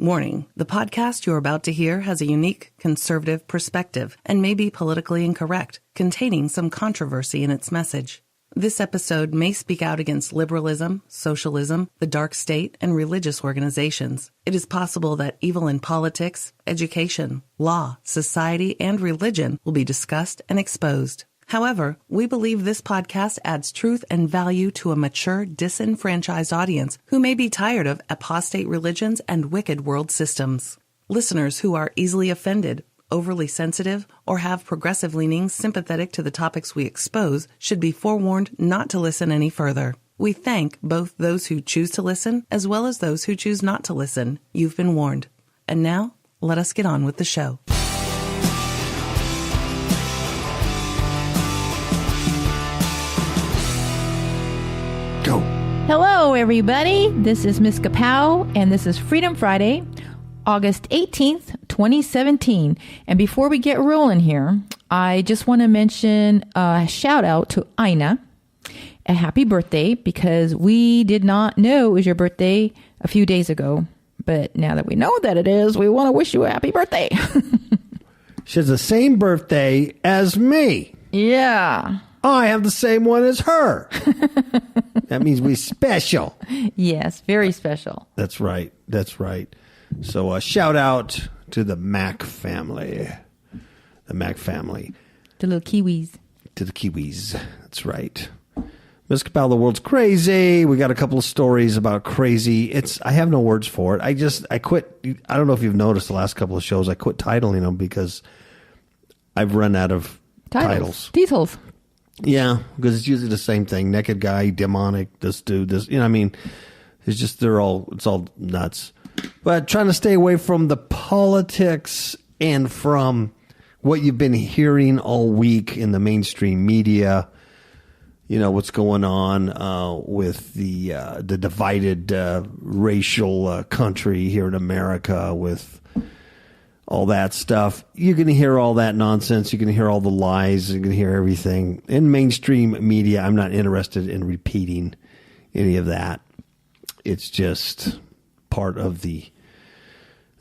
Warning, the podcast you're about to hear has a unique, conservative perspective and may be politically incorrect, containing some controversy in its message. This episode may speak out against liberalism, socialism, the dark state, and religious organizations. It is possible that evil in politics, education, law, society, and religion will be discussed and exposed. However, we believe this podcast adds truth and value to a mature, disenfranchised audience who may be tired of apostate religions and wicked world systems. Listeners who are easily offended, overly sensitive, or have progressive leanings sympathetic to the topics we expose should be forewarned not to listen any further. We thank both those who choose to listen as well as those who choose not to listen. You've been warned. And now, let us get on with the show. Go. Hello, everybody. This is Miss Kapow, and this is Freedom Friday, August 18th, 2017. And before we get rolling here, I just want to mention a shout out to Ina. A happy birthday, because we did not know it was your birthday a few days ago. But now that we know that it is, we want to wish you a happy birthday. She has the same birthday as me. Yeah. I have the same one as her. That means we're special. Yes, very special. That's right. That's right. So shout out to the Mac family. The Mac family. The little Kiwis. To the Kiwis. That's right. Ms. Kapow, the world's crazy. We got a couple of stories about crazy. I have no words for it. I quit. I don't know if you've noticed the last couple of shows. I quit titling them because I've run out of titles. Titles. Yeah, because it's usually the same thing. Naked guy, demonic, this dude, this, you know what I mean? It's just, it's all nuts. But trying to stay away from the politics and from what you've been hearing all week in the mainstream media. You know, what's going on with the divided racial country here in America with all that stuff. You're going to hear all that nonsense. You're going to hear all the lies. You're going to hear everything. In mainstream media, I'm not interested in repeating any of that. It's just part of the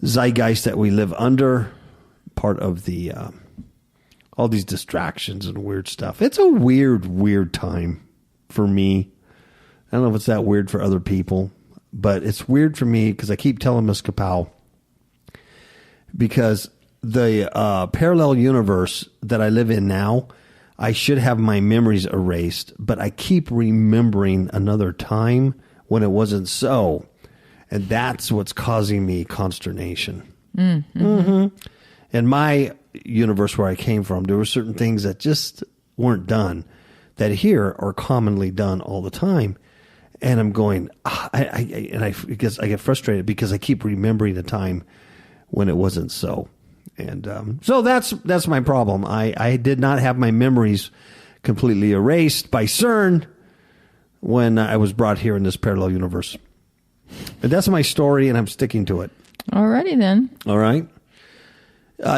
zeitgeist that we live under, part of the all these distractions and weird stuff. It's a weird time for me. I don't know if it's that weird for other people, but it's weird for me because I keep telling Ms. Kapow, because the parallel universe that I live in now, I should have my memories erased, but I keep remembering another time when it wasn't so. And that's what's causing me consternation. Mm-hmm. Mm-hmm. In my universe where I came from, there were certain things that just weren't done that here are commonly done all the time. And I'm going, because I get frustrated because I keep remembering a time when it wasn't so. And so that's my problem. I did not have my memories completely erased by CERN when I was brought here in this parallel universe. But that's my story, and I'm sticking to it. Alrighty then. All right.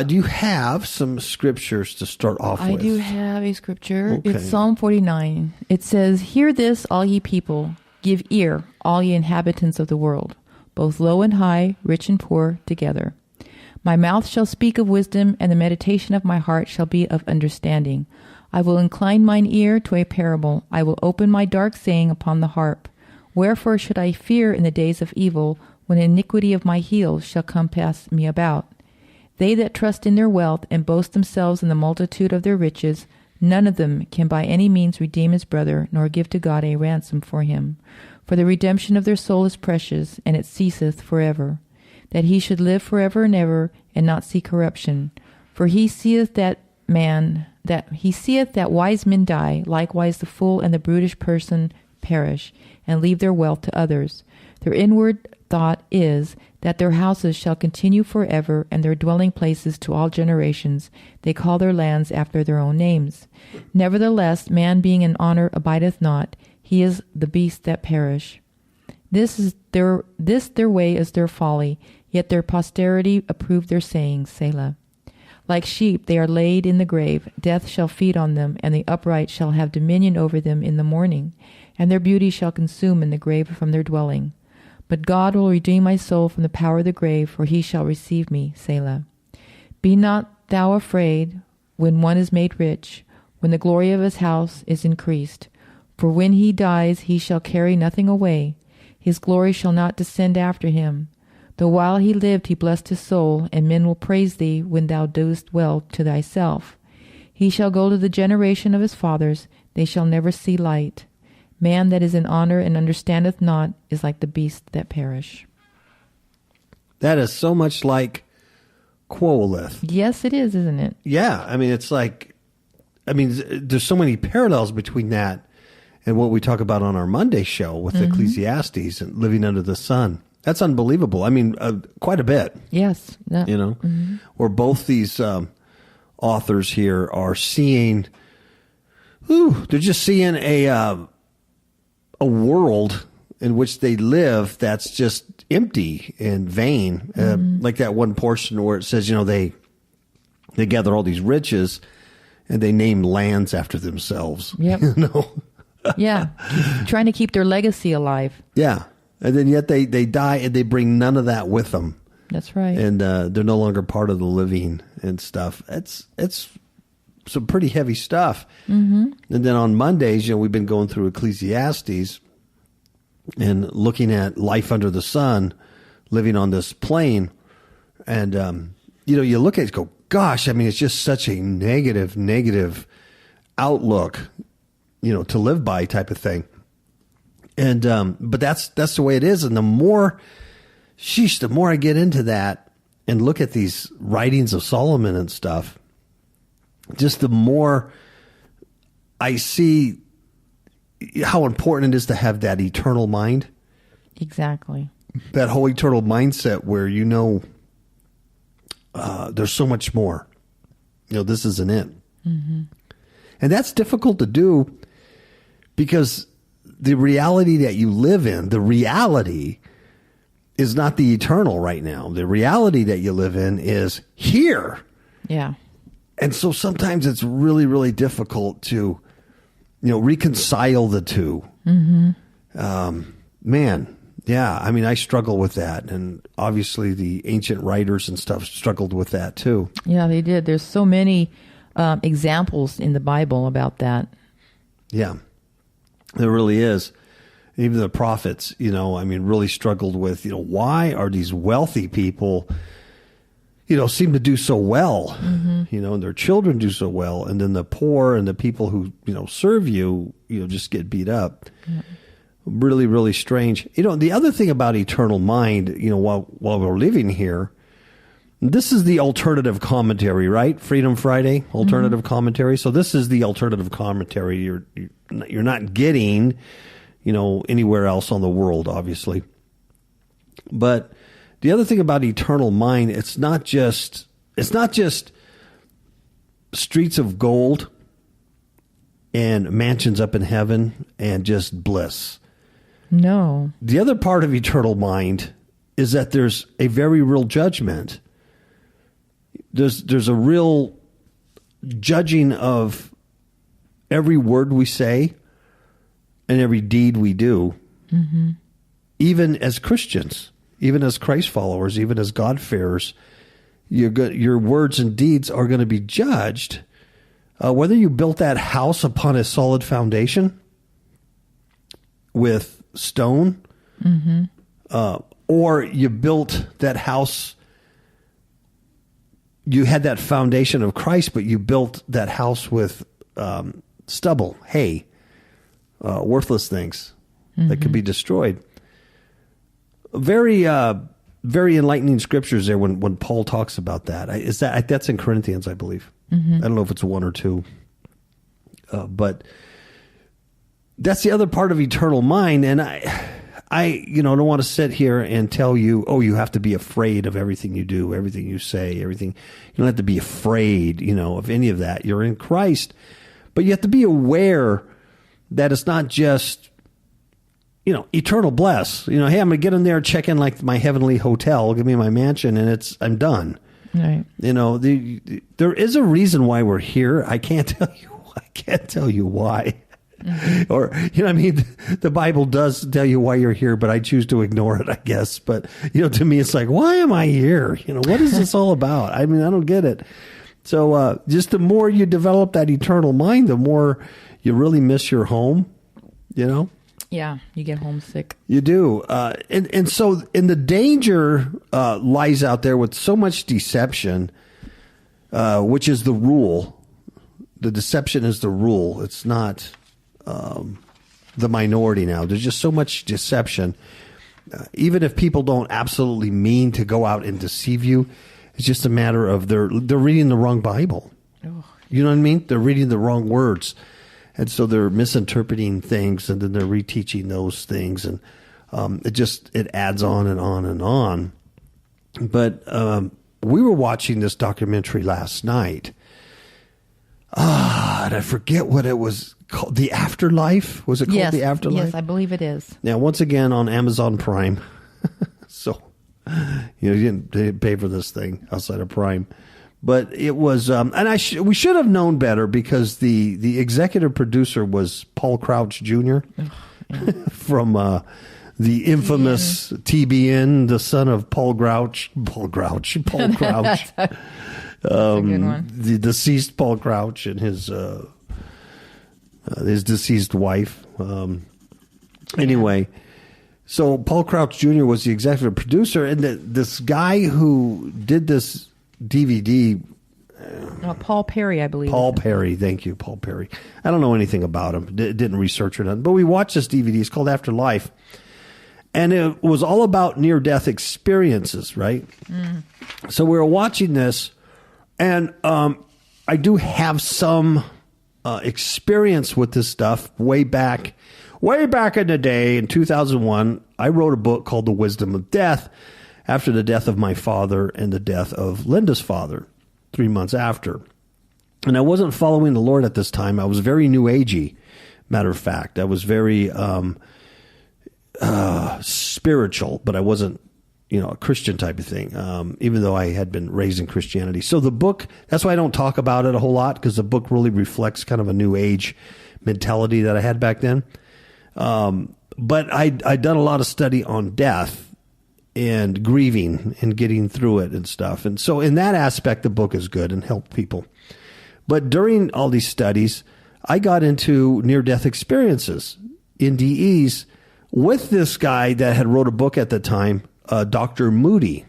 Do you have some scriptures to start off with? I do have a scripture. Okay. It's Psalm 49. It says, "Hear this, all ye people. Give ear, all ye inhabitants of the world, both low and high, rich and poor, together. My mouth shall speak of wisdom, and the meditation of my heart shall be of understanding. I will incline mine ear to a parable. I will open my dark saying upon the harp. Wherefore should I fear in the days of evil, when iniquity of my heels shall compass me about? They that trust in their wealth and boast themselves in the multitude of their riches, none of them can by any means redeem his brother, nor give to God a ransom for him. For the redemption of their soul is precious, and it ceaseth forever. That he should live forever and ever, and not see corruption. For he seeth that wise men die, likewise the fool and the brutish person perish, and leave their wealth to others. Their inward thought is that their houses shall continue forever, and their dwelling places to all generations. They call their lands after their own names. Nevertheless, man being in honor abideth not. He is the beasts that perish. This their way is their folly, yet their posterity approve their sayings. Selah. Like sheep they are laid in the grave. Death shall feed on them, and the upright shall have dominion over them in the morning, and their beauty shall consume in the grave from their dwelling. But God will redeem my soul from the power of the grave, for he shall receive me. Selah. Be not thou afraid when one is made rich, when the glory of his house is increased. For when he dies, he shall carry nothing away. His glory shall not descend after him. Though while he lived he blessed his soul, and men will praise thee when thou doest well to thyself. He shall go to the generation of his fathers, they shall never see light. Man that is in honor and understandeth not is like the beasts that perish. That is so much like Quolith. Yes, it is, isn't it? Yeah, I mean, it's like, there's so many parallels between that and what we talk about on our Monday show with Ecclesiastes and living under the sun. That's unbelievable. I mean, quite a bit. Yes. You know, where both these authors here are seeing, they're just seeing a world in which they live that's just empty and vain. Like that one portion where it says, you know, they gather all these riches and they name lands after themselves. Yep. You know? Yeah. Trying to keep their legacy alive. Yeah. And then yet they die and they bring none of that with them. That's right. And they're no longer part of the living and stuff. It's some pretty heavy stuff. And then on Mondays, you know, we've been going through Ecclesiastes and looking at life under the sun, living on this plane. And, you know, you look at it and go, gosh, I mean, it's just such a negative outlook, you know, to live by type of thing. And, but that's the way it is. And the more I get into that and look at these writings of Solomon and stuff, just the more I see how important it is to have that eternal mind. Exactly. That whole eternal mindset where, you know, there's so much more. You know, this isn't it. And that's difficult to do because the reality that you live in, the reality is not the eternal right now. The reality that you live in is here. Yeah. And so sometimes it's really, really difficult to, you know, reconcile the two. Man, yeah, I mean, I struggle with that. And obviously the ancient writers and stuff struggled with that too. Yeah, they did. There's so many examples in the Bible about that. Yeah, there really is. Even the prophets, you know, I mean, really struggled with, you know, why are these wealthy people, you know, seem to do so well, you know, and their children do so well. And then the poor and the people who, you know, serve you, you know, just get beat up. Yeah. Really, really strange. You know, the other thing about eternal mind, you know, while we're living here, this is the alternative commentary, right? Freedom Friday, alternative commentary. So this is the alternative commentary you're not getting, you know, anywhere else on the world, obviously. But the other thing about eternal mind, it's not just streets of gold and mansions up in heaven and just bliss. No. The other part of eternal mind is that there's a very real judgment. There's a real judging of every word we say and every deed we do, even as Christians, even as Christ followers, even as God-fearers. Your words and deeds are going to be judged. Whether you built that house upon a solid foundation with stone, or you built that house, you had that foundation of Christ, but you built that house with stubble, hay, worthless things that could be destroyed. Very, very enlightening scriptures there when Paul talks about that. That's in Corinthians, I believe. I don't know if it's 1 or 2, but that's the other part of eternal mind. And I you know, don't want to sit here and tell you, oh, you have to be afraid of everything you do, everything you say, everything. You don't have to be afraid, you know, of any of that. You're in Christ, but you have to be aware that it's not just, you know, eternal bless. You know, hey, I'm going to get in there, check in like my heavenly hotel, give me my mansion, and I'm done. Right. You know, there is a reason why we're here. I can't tell you why. Or, you know, I mean, the Bible does tell you why you're here, but I choose to ignore it, I guess. But, you know, to me, it's like, why am I here? You know, what is this all about? I mean, I don't get it. So just the more you develop that eternal mind, the more you really miss your home, you know? Yeah, you get homesick. You do. And so the danger lies out there with so much deception, which is the rule. The deception is the rule. It's not the minority now. There's just so much deception. Even if people don't absolutely mean to go out and deceive you, it's just a matter of they're reading the wrong Bible. Oh. You know what I mean? They're reading the wrong words. And so they're misinterpreting things, and then they're reteaching those things. And it adds on and on and on. But we were watching this documentary last night. And I forget what it was called. The Afterlife? Was it called Yes, The Afterlife? Yes, I believe it is. Now, once again, on Amazon Prime. So, you didn't pay for this thing outside of Prime. But it was, and we should have known better, because the executive producer was Paul Crouch Jr. From the infamous TBN, the son of Paul Crouch. Paul Crouch. That's a good one. The deceased Paul Crouch and his deceased wife. Anyway, so Paul Crouch Jr. was the executive producer, and this guy who did this DVD. Paul Perry, I believe. Paul Perry, thank you, Paul Perry. I don't know anything about him. Didn't research or nothing. But we watched this DVD. It's called Afterlife. And it was all about near-death experiences, right? Mm. So we were watching this, and I do have some experience with this stuff way back in the day. In 2001, I wrote a book called The Wisdom of Death after the death of my father and the death of Linda's father 3 months after. And I wasn't following the Lord at this time. I was very New Agey, matter of fact. I was very spiritual, but I wasn't, a Christian type of thing, even though I had been raised in Christianity. So the book, that's why I don't talk about it a whole lot, because the book really reflects kind of a New Age mentality that I had back then. But I'd done a lot of study on death and grieving and getting through it and stuff. And so in that aspect, the book is good and helped people. But during all these studies, I got into near-death experiences, NDEs, with this guy that had wrote a book at the time, Dr. Moody.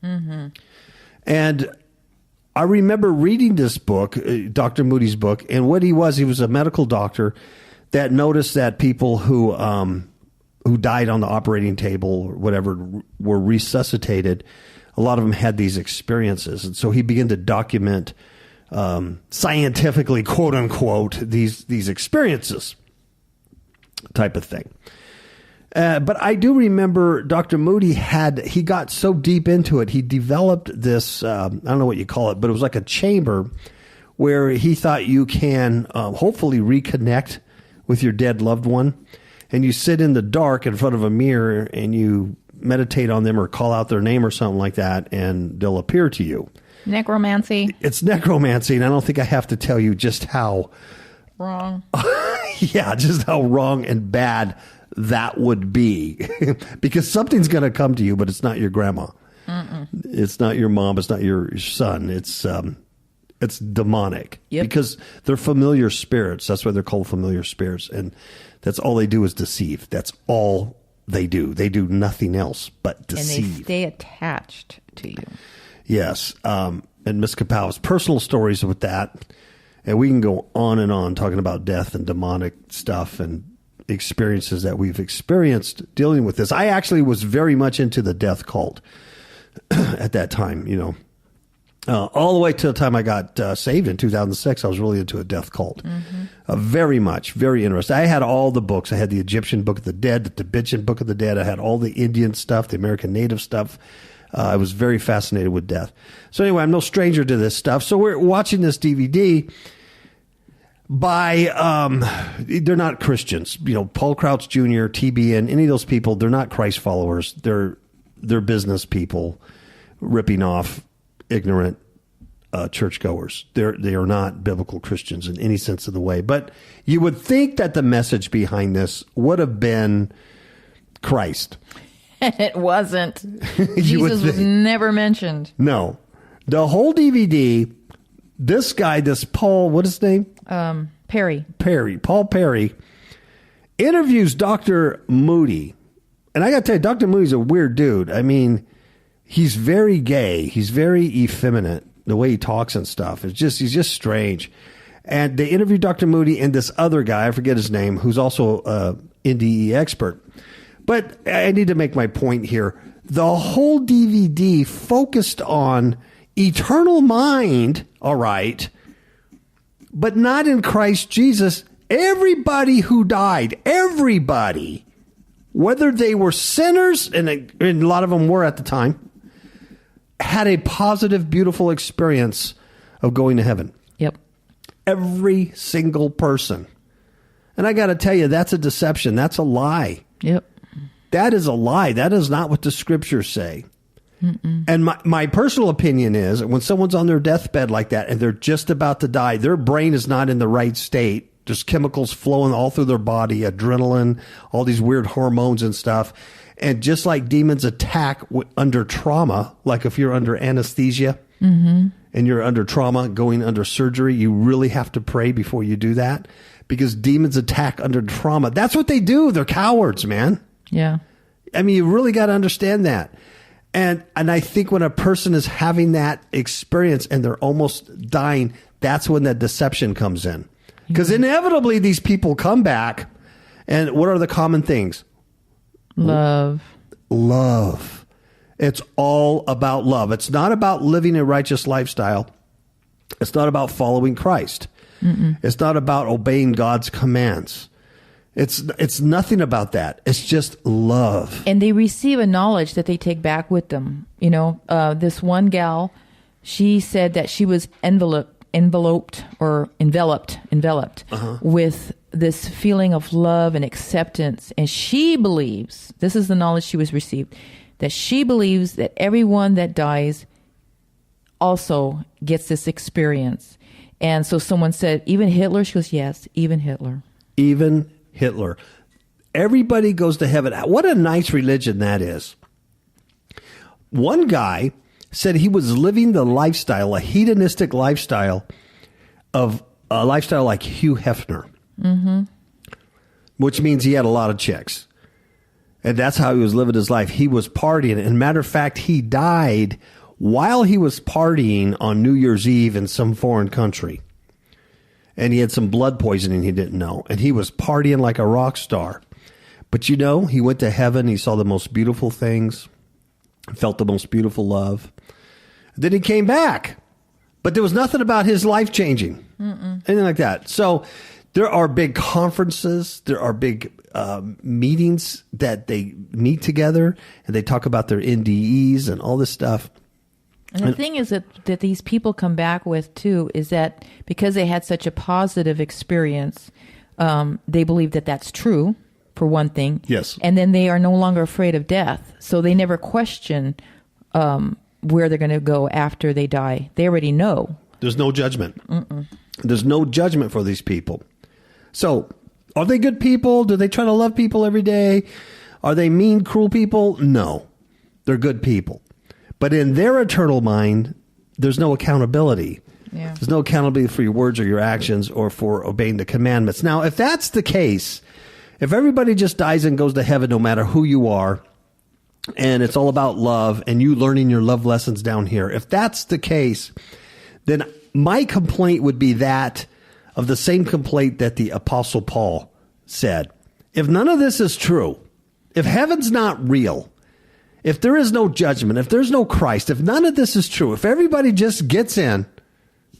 Mm-hmm. And I remember reading this book, Dr. Moody's book, and what he was a medical doctor that noticed that people who died on the operating table or whatever were resuscitated. A lot of them had these experiences. And so he began to document scientifically, quote unquote, these experiences type of thing. But I do remember Dr. Moody he got so deep into it, he developed this, I don't know what you call it, but it was like a chamber where he thought you can hopefully reconnect with your dead loved one. And you sit in the dark in front of a mirror and you meditate on them or call out their name or something like that, and they'll appear to you. Necromancy. It's necromancy, and I don't think I have to tell you just how wrong. Yeah, just how wrong and bad that would be. Because something's going to come to you, but it's not your grandma. Mm-mm. It's not your mom. It's not your son. It's demonic. Yep. Because they're familiar spirits. That's why they're called familiar spirits. And that's all they do is deceive. That's all they do. They do nothing else but deceive. And they stay attached to you. Yes. And Miss Kapow's personal stories with that. And we can go on and on talking about death and demonic stuff and experiences that we've experienced dealing with this. I actually was very much into the death cult at that time, all the way to the time I got saved in 2006. I was really into a death cult. Mm-hmm. Very interested. I had all the books. I had the Egyptian Book of the Dead, the Tibetan Book of the Dead. I had all the Indian stuff, the American Native stuff. I was very fascinated with death. So anyway, I'm no stranger to this stuff. So we're watching this DVD by, they're not Christians. Paul Crouch Jr., TBN, any of those people, they're not Christ followers. They're business people ripping off ignorant churchgoers. They are not biblical Christians in any sense of the way. But you would think that the message behind this would have been Christ. It wasn't. Jesus was never mentioned. No. The whole DVD, this guy, this Paul, what is his name? Perry. Paul Perry, interviews Dr. Moody. And I got to tell you, Dr. Moody's a weird dude. I mean, he's very gay. He's very effeminate, the way he talks and stuff. He's just strange. And they interviewed Dr. Moody and this other guy, I forget his name, who's also an NDE expert. But I need to make my point here. The whole DVD focused on eternal mind, all right, but not in Christ Jesus. Everybody who died, everybody, whether they were sinners, and a lot of them were at the time, had a positive, beautiful experience of going to heaven. Yep. Every single person. And I got to tell you, that's a deception. That's a lie. Yep. That is a lie. That is not what the scriptures say. Mm-mm. And my personal opinion is when someone's on their deathbed like that and they're just about to die, their brain is not in the right state. There's chemicals flowing all through their body, adrenaline, all these weird hormones and stuff. And just like demons attack under trauma, like if you're under anesthesia and you're under trauma, going under surgery, you really have to pray before you do that because demons attack under trauma. That's what they do. They're cowards, man. Yeah. I mean, you really got to understand that. And I think when a person is having that experience and they're almost dying, that's when that deception comes in. Because inevitably these people come back. And what are the common things? Love. It's all about love. It's not about living a righteous lifestyle. It's not about following Christ. Mm-mm. It's not about obeying God's commands. It's nothing about that. It's just love. And they receive a knowledge that they take back with them. You know, this one gal, she said that she was enveloped with this feeling of love and acceptance. And she believes, this is the knowledge she was received, that she believes that everyone that dies also gets this experience. And so someone said, even Hitler? She goes, yes, even Hitler. Even Hitler. Everybody goes to heaven. What a nice religion that is. One guy said he was living the lifestyle, a hedonistic lifestyle of a lifestyle like Hugh Hefner, which means he had a lot of chicks. And that's how he was living his life. He was partying. And matter of fact, he died while he was partying on New Year's Eve in some foreign country. And he had some blood poisoning he didn't know. And he was partying like a rock star. But you know, he went to heaven. He saw the most beautiful things. Felt the most beautiful love. Then he came back. But there was nothing about his life changing. Anything like that. So there are big conferences. There are big meetings that they meet together. And they talk about their NDEs and all this stuff. And the thing is that these people come back with, too, is that because they had such a positive experience, they believe that that's true, for one thing. Yes. And then they are no longer afraid of death. So they never question where they're going to go after they die. They already know. There's no judgment. There's no judgment for these people. So are they good people? Do they try to love people every day? Are they mean, cruel people? No. They're good people. But in their eternal mind, there's no accountability. Yeah. There's no accountability for your words or your actions or for obeying the commandments. Now, if that's the case, if everybody just dies and goes to heaven no matter who you are, and it's all about love and you learning your love lessons down here, if that's the case, then my complaint would be that of the same complaint that the Apostle Paul said. If none of this is true, if heaven's not real, if there is no judgment, if there's no Christ, if none of this is true, if everybody just gets in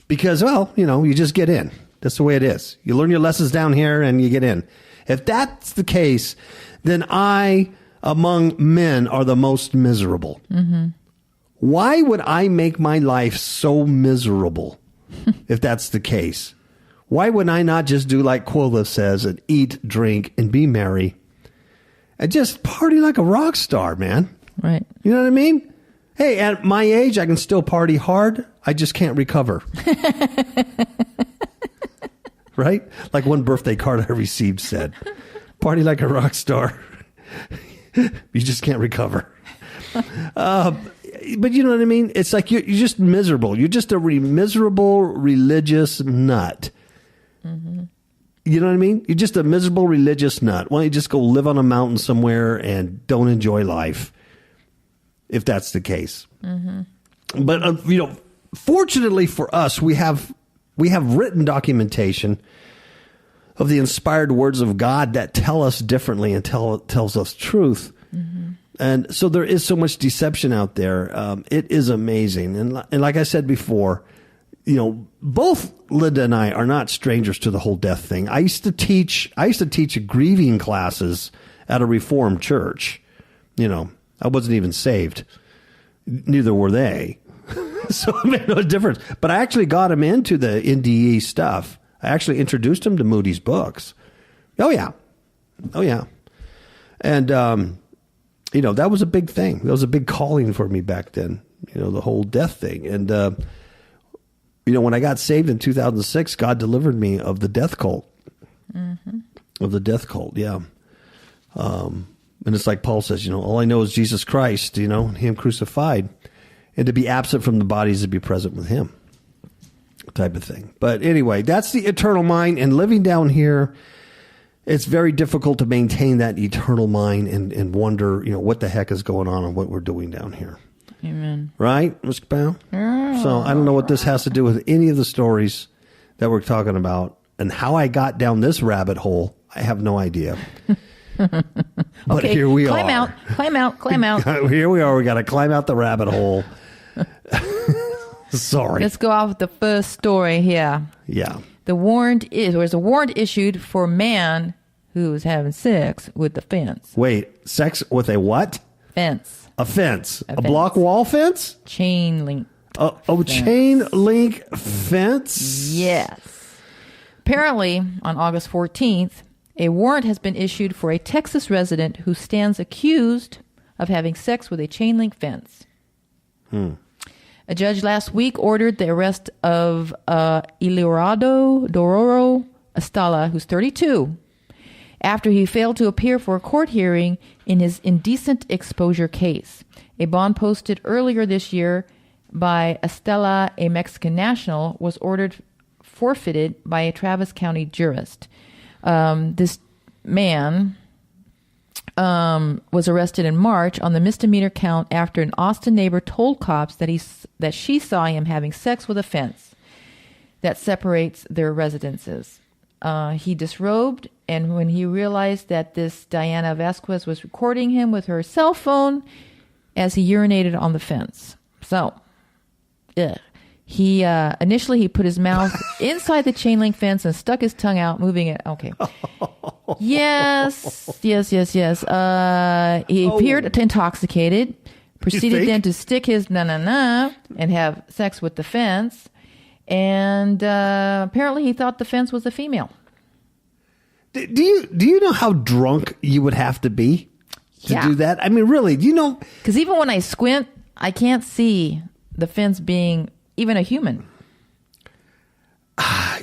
because, well, you know, you just get in. That's the way it is. You learn your lessons down here and you get in. If that's the case, then I, among men, are the most miserable. Why would I make my life so miserable if that's the case? Why would I not just do like Quilla says and eat, drink, and be merry and just party like a rock star, man? Right. You know what I mean? Hey, at my age, I can still party hard. I just can't recover. Right? Like one birthday card I received said, party like a rock star. You just can't recover. But you know what I mean? It's like you're just miserable. You're just a miserable religious nut. Mm-hmm. You know what I mean? You're just a miserable religious nut. Why don't you just go live on a mountain somewhere and don't enjoy life, if that's the case? Mm-hmm. But, fortunately for us, we have written documentation of the inspired words of God that tell us differently and tells us truth. Mm-hmm. And so there is so much deception out there. It is amazing. And like I said before, both Linda and I are not strangers to the whole death thing. I used to teach grieving classes at a Reformed church. I wasn't even saved. Neither were they. So it made no difference. But I actually got him into the NDE stuff. I actually introduced him to Moody's books. Oh, yeah. And, that was a big thing. That was a big calling for me back then, the whole death thing. And, when I got saved in 2006, God delivered me of the death cult. Mm-hmm. Of the death cult, yeah. And it's like Paul says, all I know is Jesus Christ, him crucified. And to be absent from the body is to be present with him, type of thing. But anyway, that's the eternal mind. And living down here, it's very difficult to maintain that eternal mind and wonder, what the heck is going on and what we're doing down here. Amen. Right, Mr. Pound? Yeah. So I don't know what this has to do with any of the stories that we're talking about. And how I got down this rabbit hole, I have no idea. But okay, here we climb are. Climb out. Here we are. We got to climb out the rabbit hole. Sorry. Let's go off with the first story here. Yeah. There's a warrant issued for a man who was having sex with the fence. Wait, sex with a what? Fence. A fence. A block wall fence? Chain link. Chain link fence? Yes. Apparently, on August 14th, a warrant has been issued for a Texas resident who stands accused of having sex with a chain link fence. A judge last week ordered the arrest of Ilirado Dororo Estala, who's 32, after he failed to appear for a court hearing in his indecent exposure case. A bond posted earlier this year by Estela, a Mexican national, was ordered forfeited by a Travis County jurist. This man was arrested in March on the misdemeanor count after an Austin neighbor told cops that she saw him having sex with a fence that separates their residences. He disrobed, and when he realized that this Diana Vasquez was recording him with her cell phone as he urinated on the fence. So, he initially he put his mouth inside the chain link fence and stuck his tongue out, moving it. Okay. Yes. He appeared intoxicated, proceeded then to stick his and have sex with the fence. And apparently he thought the fence was a female. Do you know how drunk you would have to be to do that? I mean, really, do you know? Because even when I squint, I can't see the fence being even a human. But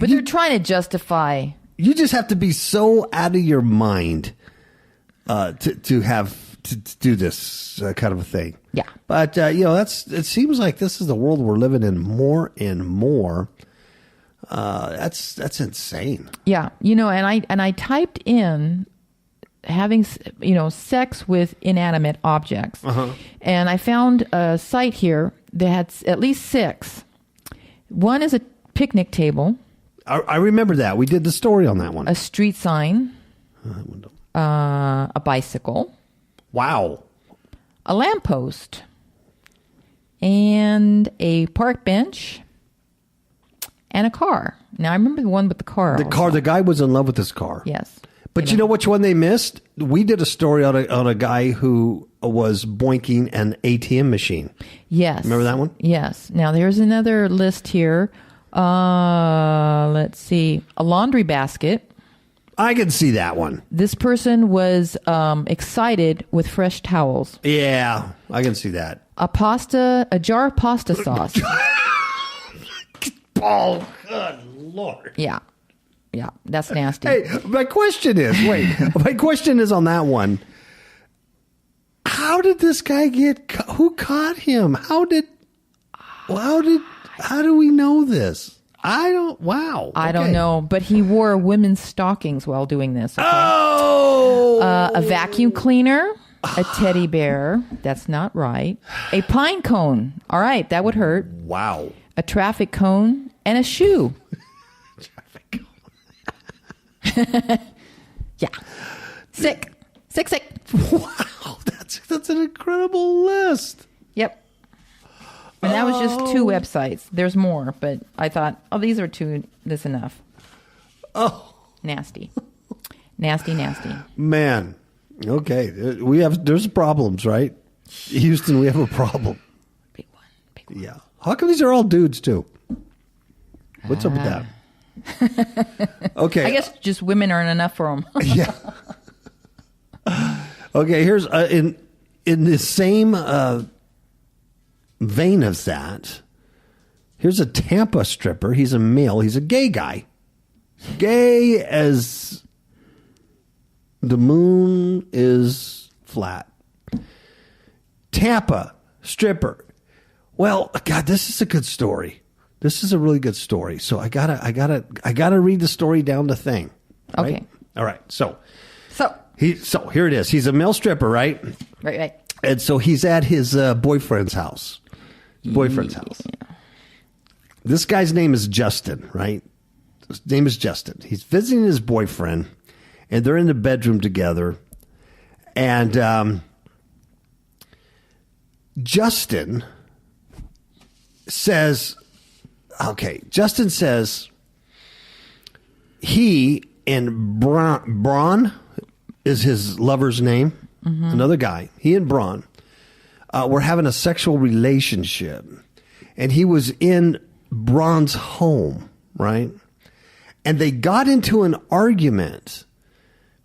they're trying to justify. You just have to be so out of your mind to do this kind of a thing. Yeah. But it seems like this is the world we're living in more and more. That's insane. Yeah, and I typed in having sex with inanimate objects, and I found a site here that had at least 6. One is a picnic table. I remember that. We did the story on that one. A street sign. A bicycle. Wow. A lamppost. And a park bench. And a car. Now, I remember the one with the car. The guy was in love with this car. Yes. But you know which one they missed? We did a story on a guy who was boinking an ATM machine. Yes. Remember that one? Yes. Now, there's another list here. Let's see. A laundry basket. I can see that one. This person was excited with fresh towels. Yeah, I can see that. A jar of pasta sauce. Oh, good Lord. Yeah, that's nasty. Hey, my question is on that one. How did this guy who caught him? How do we know this? I don't know, but he wore women's stockings while doing this. Okay? Oh! A vacuum cleaner, a teddy bear. That's not right. A pine cone. All right, that would hurt. Wow. A traffic cone and a shoe. Traffic cone. Yeah. Sick. Wow, that's an incredible list. Yep. And that was just 2 websites. There's more, but I thought, these are 2. That's enough. Oh. Nasty. Nasty. Man. Okay. There's problems, right? Houston, we have a problem. Big one. Yeah. How come these are all dudes, too? What's up with that? Okay. I guess just women aren't enough for them. Yeah. Okay, here's in the same vein of that. Here's a Tampa stripper. He's a male. He's a gay guy. Gay as the moon is flat. Tampa stripper. Well, God, this is a good story. This is a really good story. So I gotta read the story down the thing. Right? Okay. All right. So So here it is. He's a male stripper, right? Right. And so he's at his boyfriend's house. This guy's name is Justin, right? His name is Justin. He's visiting his boyfriend, and they're in the bedroom together. And Justin says he and Braun is his lover's name. Mm-hmm. Another guy. He and Braun were having a sexual relationship. And he was in Braun's home, right? And they got into an argument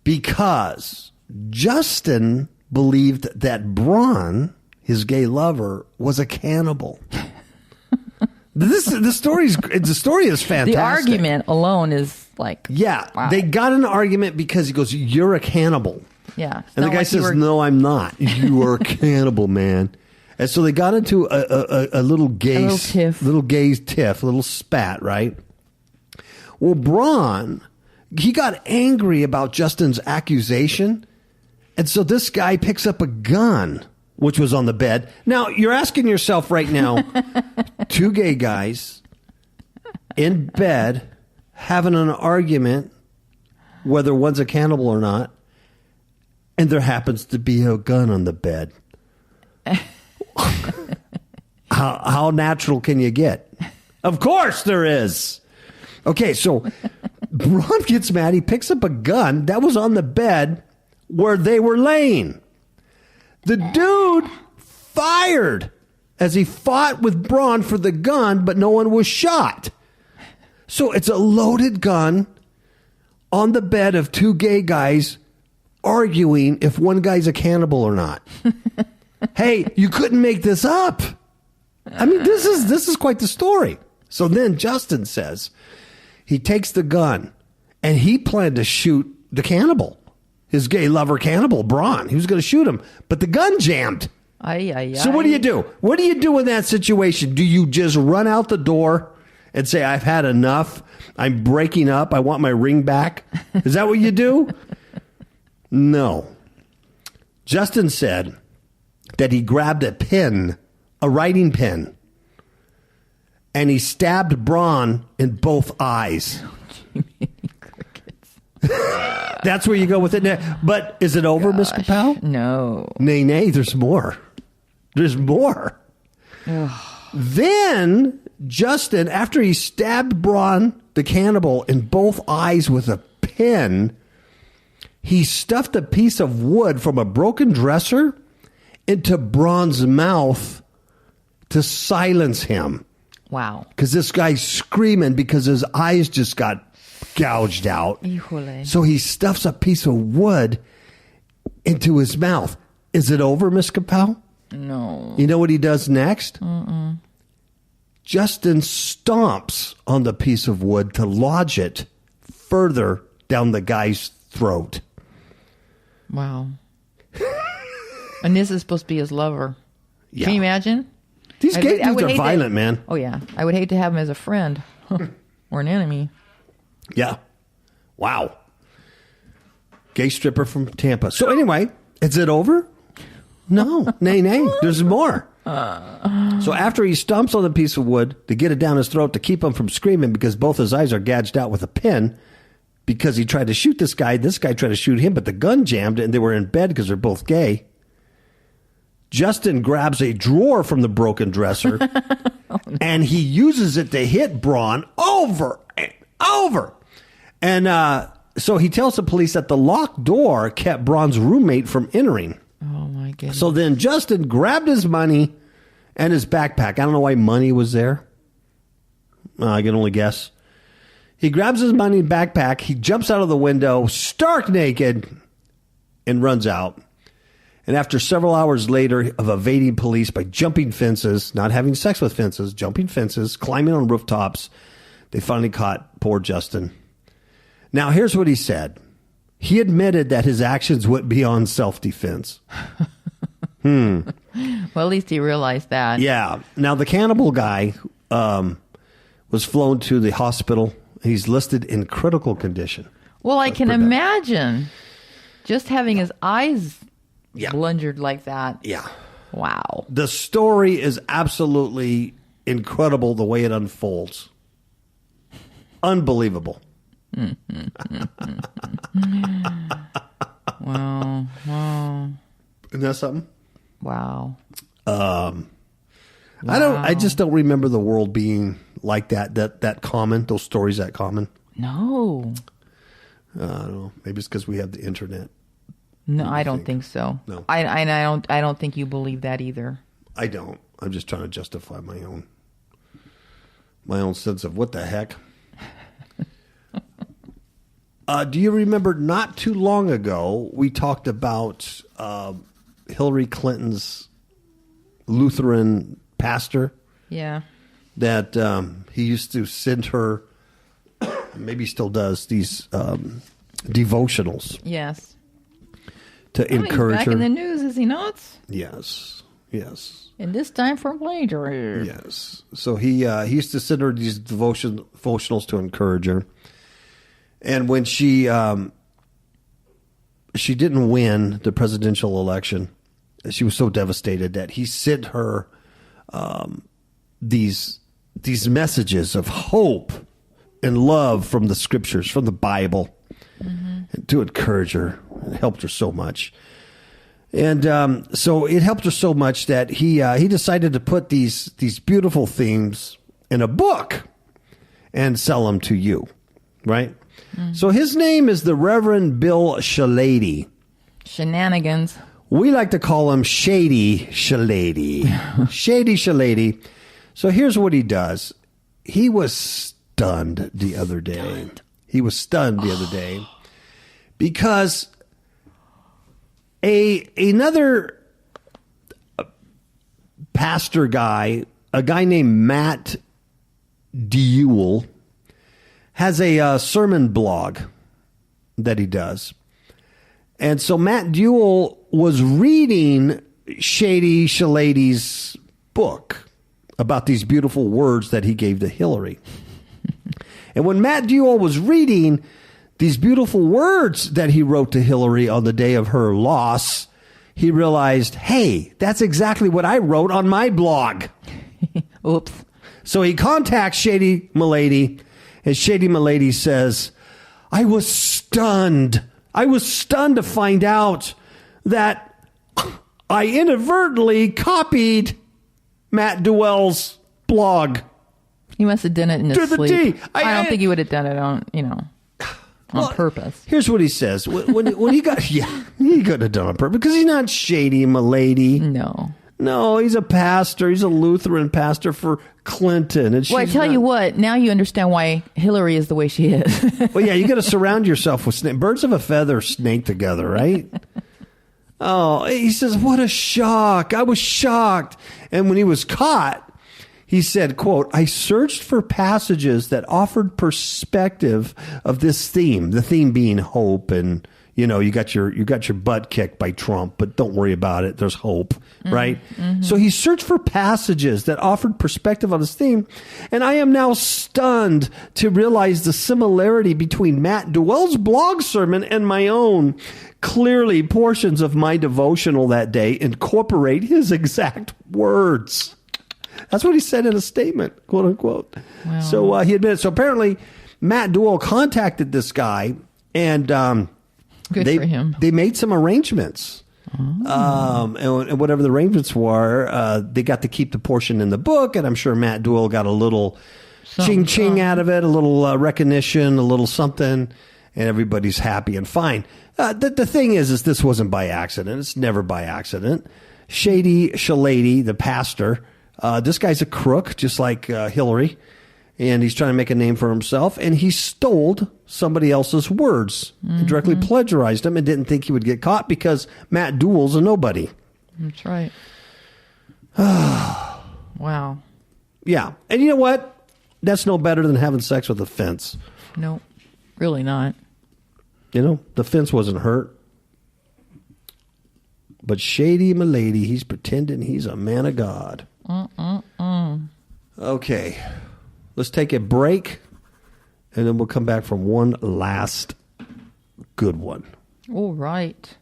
because Justin believed that Braun, his gay lover, was a cannibal. The story is fantastic. The argument alone is like, yeah, wow. They got in an argument because he goes, "You're a cannibal." Yeah, and the guy says, "No, I'm not. You are a cannibal, man." And so they got into a little gay tiff, little spat, right? Well, Braun, he got angry about Justin's accusation, and so this guy picks up a gun, which was on the bed. Now, you're asking yourself right now, 2 gay guys in bed having an argument, whether one's a cannibal or not, and there happens to be a gun on the bed. How natural can you get? Of course there is. Okay, so Braun gets mad. He picks up a gun that was on the bed where they were laying. The dude fired as he fought with Braun for the gun, but no one was shot. So it's a loaded gun on the bed of 2 gay guys arguing if one guy's a cannibal or not. Hey, you couldn't make this up. I mean, this is quite the story. So then Justin says he takes the gun and he planned to shoot the cannibal, his gay lover cannibal, Braun. He was going to shoot him, but the gun jammed. So what do you do? What do you do in that situation? Do you just run out the door and say, "I've had enough. I'm breaking up. I want my ring back"? Is that what you do? No. Justin said that he grabbed a writing pen, and he stabbed Braun in both eyes. That's where you go with it. But is it over, Miss Kapow? No. Nay, there's more. There's more. Then Justin, after he stabbed Braun, the cannibal, in both eyes with a pen, he stuffed a piece of wood from a broken dresser into Braun's mouth to silence him. Wow. Because this guy's screaming because his eyes just got gouged out. Híjole. So he stuffs a piece of wood into his mouth. Is it over, Miss Kapow? No. You know what he does next? Justin stomps on the piece of wood to lodge it further down the guy's throat. Wow. And this is supposed to be his lover. Yeah. Can you imagine? These gay dudes would are hate violent, man. Oh, yeah. I would hate to have him as a friend or an enemy. Yeah. Wow. Gay stripper from Tampa. So anyway, is it over? No. Nay. There's more. So after he stomps on the piece of wood to get it down his throat to keep him from screaming because both his eyes are gouged out with a pin because he tried to shoot this guy tried to shoot him, but the gun jammed and they were in bed because they're both gay. Justin grabs a drawer from the broken dresser and he uses it to hit Braun over and over. And so he tells the police that the locked door kept Braun's roommate from entering. Oh, my goodness. So then Justin grabbed his money and his backpack. I don't know why money was there. I can only guess. He grabs his money and backpack. He jumps out of the window, stark naked, and runs out. And after several hours later of evading police by jumping fences, not having sex with fences, jumping fences, climbing on rooftops, they finally caught poor Justin. Now, here's what he said. He admitted that his actions went beyond self-defense. Well, at least he realized that. Yeah. Now, the cannibal guy was flown to the hospital. He's listed in critical condition. Well, I can imagine just having his eyes Yeah. blundered like that. Yeah. Wow. The story is absolutely incredible the way it unfolds. Unbelievable. Wow. Isn't that something? Wow. I just don't remember the world being like that common, those stories that common. No. I don't know. Maybe it's because we have the internet. No, I don't think so. No. I don't think you believe that either. I don't. I'm just trying to justify my own sense of what the heck. Do you remember not too long ago we talked about Hillary Clinton's Lutheran pastor? Yeah. That he used to send her, maybe still does, these devotionals Yes. to encourage he's back her. in the news, is he not? Yes. And this time from plagiarism. Yes. So he used to send her these devotionals to encourage her. And when she didn't win the presidential election, she was so devastated that he sent her these messages of hope and love from the scriptures, from the Bible, and to encourage her. It helped her so much. And so it helped her so much that he decided to put these beautiful themes in a book and sell them to you, right? So his name is the Reverend Bill Shalady. Shenanigans. We like to call him Shady Shalady. Shady Shalady. So here's what he does. He was stunned the other day. Because another pastor guy, a guy named Matt Dewell, has a sermon blog that he does. And so Matt Dewell was reading Shady Shalady's book about these beautiful words that he gave to Hillary. And when Matt Dewell was reading these beautiful words that he wrote to Hillary on the day of her loss, he realized, hey, that's exactly what I wrote on my blog. Oops. So he contacts Shady Milady, and Shady Milady says, I was stunned. I was stunned to find out that I inadvertently copied Matt Dewell's blog. He must have done it in his To the sleep. T. I don't think he would have done it on, on purpose. Here's what he says. When he got, he couldn't have done it on purpose because he's not Shady Milady. No. No, he's a pastor. He's a Lutheran pastor for Clinton. And Well, I tell you what, now you understand why Hillary is the way she is. Well, yeah, you got to surround yourself with birds of a feather snake together, right? Oh, he says, what a shock. I was shocked. And when he was caught, he said, quote, I searched for passages that offered perspective of this theme, the theme being hope. And, you know, you got your butt kicked by Trump, but don't worry about it. There's hope, right? Mm-hmm. So he searched for passages that offered perspective on this theme. And I am now stunned to realize the similarity between Matt Duell's blog sermon and my own. Clearly, portions of my devotional that day incorporate his exact words. That's what he said in a statement, quote unquote. Wow. So he admitted. So apparently, Matt Duell contacted this guy, and Good for him. They made some arrangements. Oh. And whatever the arrangements were, they got to keep the portion in the book, and I'm sure Matt Duell got a little ching-ching out of it, a little recognition, a little something, and everybody's happy and fine. The thing is this wasn't by accident. It's never by accident. Shady Shalady, the pastor, this guy's a crook, just like Hillary, and he's trying to make a name for himself, and he stole somebody else's words, and directly plagiarized them, and didn't think he would get caught because Matt Duell's a nobody. That's right. Wow. Yeah, and you know what? That's no better than having sex with a fence. No, really not. You know, the fence wasn't hurt. But Shady Milady, he's pretending he's a man of God. Okay. Let's take a break, and then we'll come back from one last good one. All right.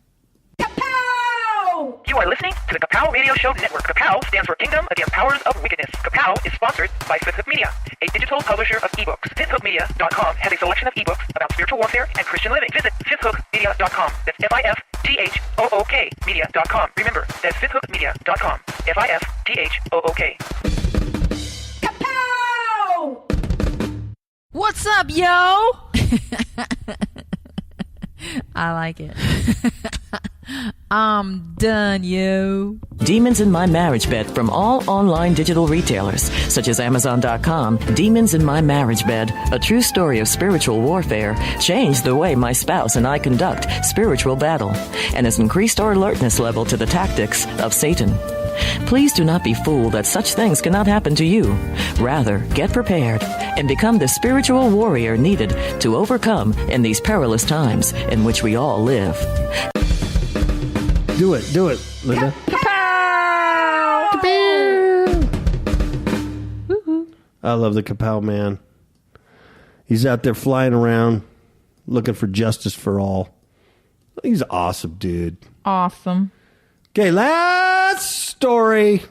You are listening to the Kapow Radio Show Network. Kapow stands for Kingdom Against Powers of Wickedness. Kapow is sponsored by Fifth Hook Media, a digital publisher of ebooks. FifthHookMedia.com has a selection of ebooks about spiritual warfare and Christian living. Visit FifthHookMedia.com. That's FIFTHOOK Media.com. Remember, that's FifthHookMedia.com. FIFTHOOK. Kapow! What's up, yo? I like it. I'm done, yo. Demons in My Marriage Bed from all online digital retailers, such as Amazon.com. Demons in My Marriage Bed, a true story of spiritual warfare, changed the way my spouse and I conduct spiritual battle, and has increased our alertness level to the tactics of Satan. Please do not be fooled that such things cannot happen to you. Rather, get prepared and become the spiritual warrior needed to overcome in these perilous times in which we all live. Do it, Linda. I love the Kapow man. He's out there flying around looking for justice for all. He's an awesome dude. Awesome. Okay, last story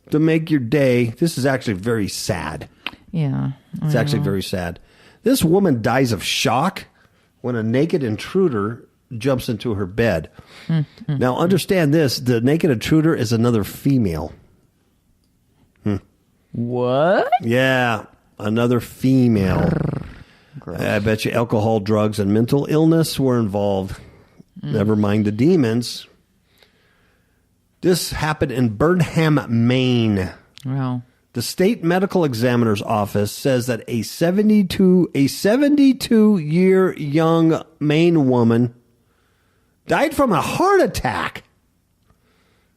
to make your day. This is actually very sad. Yeah. It's actually very sad. This woman dies of shock when a naked intruder jumps into her bed. Now, understand this. The naked intruder is another female. What? Yeah, another female. I bet you alcohol, drugs, and mental illness were involved. Never mind the demons. This happened in Burnham, Maine. Wow. The state medical examiner's office says that a 72-year young Maine woman died from a heart attack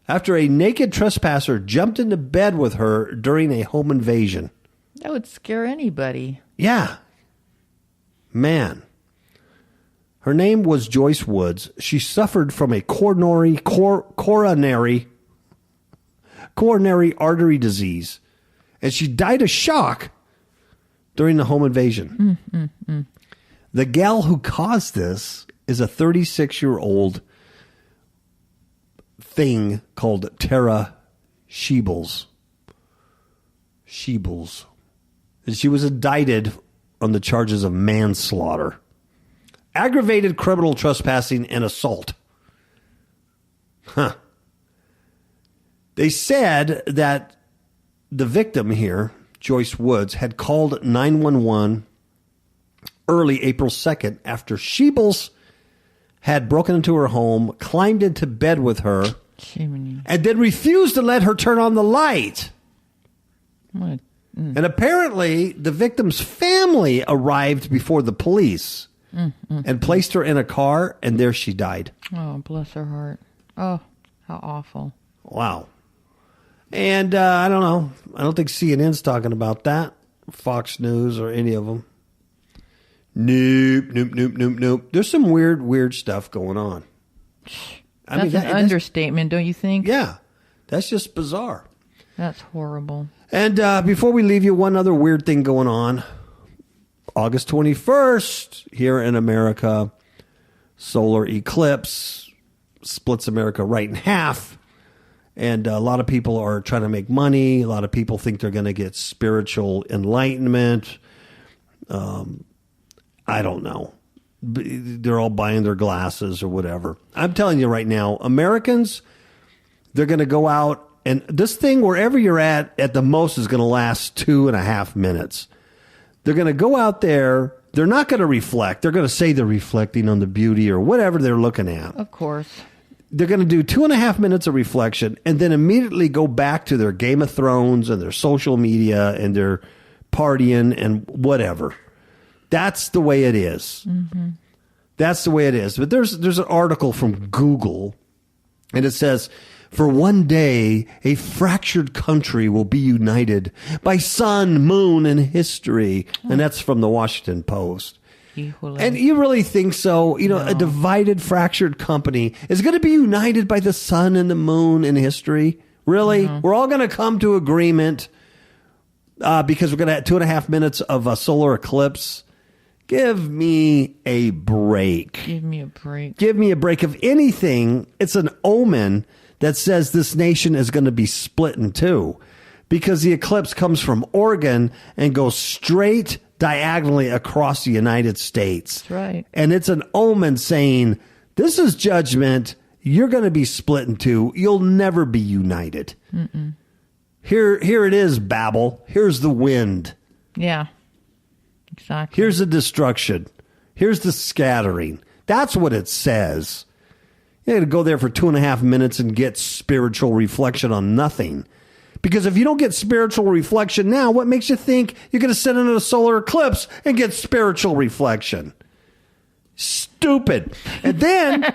after a naked trespasser jumped into bed with her during a home invasion. That would scare anybody. Yeah. Man. Her name was Joyce Woods. She suffered from a coronary artery disease, and she died of shock during the home invasion. The gal who caused this is a 36-year-old thing called Tara Sheebles. And she was indicted on the charges of manslaughter, aggravated criminal trespassing, and assault. They said that the victim here, Joyce Woods, had called 911 early April 2nd after Sheebles had broken into her home, climbed into bed with her, Jiminy. and then refused to let her turn on the light. What? And apparently, the victim's family arrived before the police and placed her in a car, and there she died. Oh, bless her heart. Oh, how awful. Wow. And I don't know. I don't think CNN's talking about that. Fox News or any of them. Nope. There's some weird stuff going on. That's an understatement, don't you think? Yeah. That's just bizarre. That's horrible. And before we leave you, one other weird thing going on. August 21st, here in America, solar eclipse splits America right in half. And a lot of people are trying to make money. A lot of people think they're going to get spiritual enlightenment. I don't know. They're all buying their glasses or whatever. I'm telling you right now, Americans, they're going to go out. And this thing, wherever you're at the most, is going to last 2.5 minutes. They're going to go out there. They're not going to reflect. They're going to say they're reflecting on the beauty or whatever they're looking at. Of course. They're going to do 2.5 minutes of reflection and then immediately go back to their Game of Thrones and their social media and their partying and whatever. That's the way it is. Mm-hmm. That's the way it is. But there's an article from Google, and it says, for one day, a fractured country will be united by sun, moon, and history. And that's from the Washington Post. And you really think so? You know, no. A divided, fractured company is going to be united by the sun and the moon and history? Really? Mm-hmm. We're all going to come to agreement because we're going to have 2.5 minutes of a solar eclipse? Give me a break. Give me a break. Give me a break. If anything, it's an omen that says this nation is going to be split in two because the eclipse comes from Oregon and goes straight diagonally across the United States. That's right. And it's an omen saying, this is judgment. You're going to be split in two. You'll never be united. Mm-mm. Here it is, Babel. Here's the wind. Yeah, exactly. Here's the destruction. Here's the scattering. That's what it says. You got to go there for 2.5 minutes and get spiritual reflection on nothing. Because if you don't get spiritual reflection now, what makes you think you're going to sit in a solar eclipse and get spiritual reflection? Stupid. And then,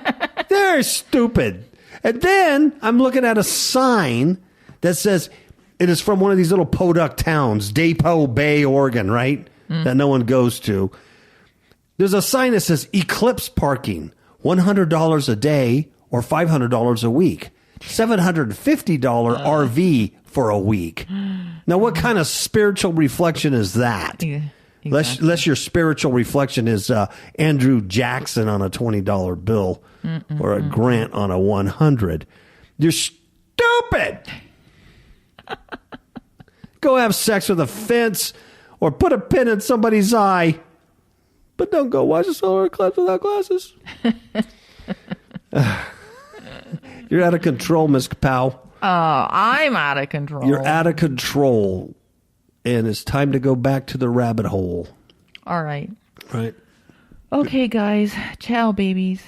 they're stupid. And then I'm looking at a sign that says it is from one of these little podunk towns, Depot Bay, Oregon, right? That no one goes to. There's a sign that says eclipse parking. $100 a day or $500 a week. $750 RV for a week. Now, what kind of spiritual reflection is that? Yeah, exactly. Unless your spiritual reflection is Andrew Jackson on a $20 bill or a Grant on a 100. You're stupid. Go have sex with a fence or put a pin in somebody's eye. But don't go watch a solar eclipse without glasses. You're out of control, Miss Kapow. Oh, I'm out of control. You're out of control. And it's time to go back to the rabbit hole. All right. Right. Okay, guys. Ciao, babies.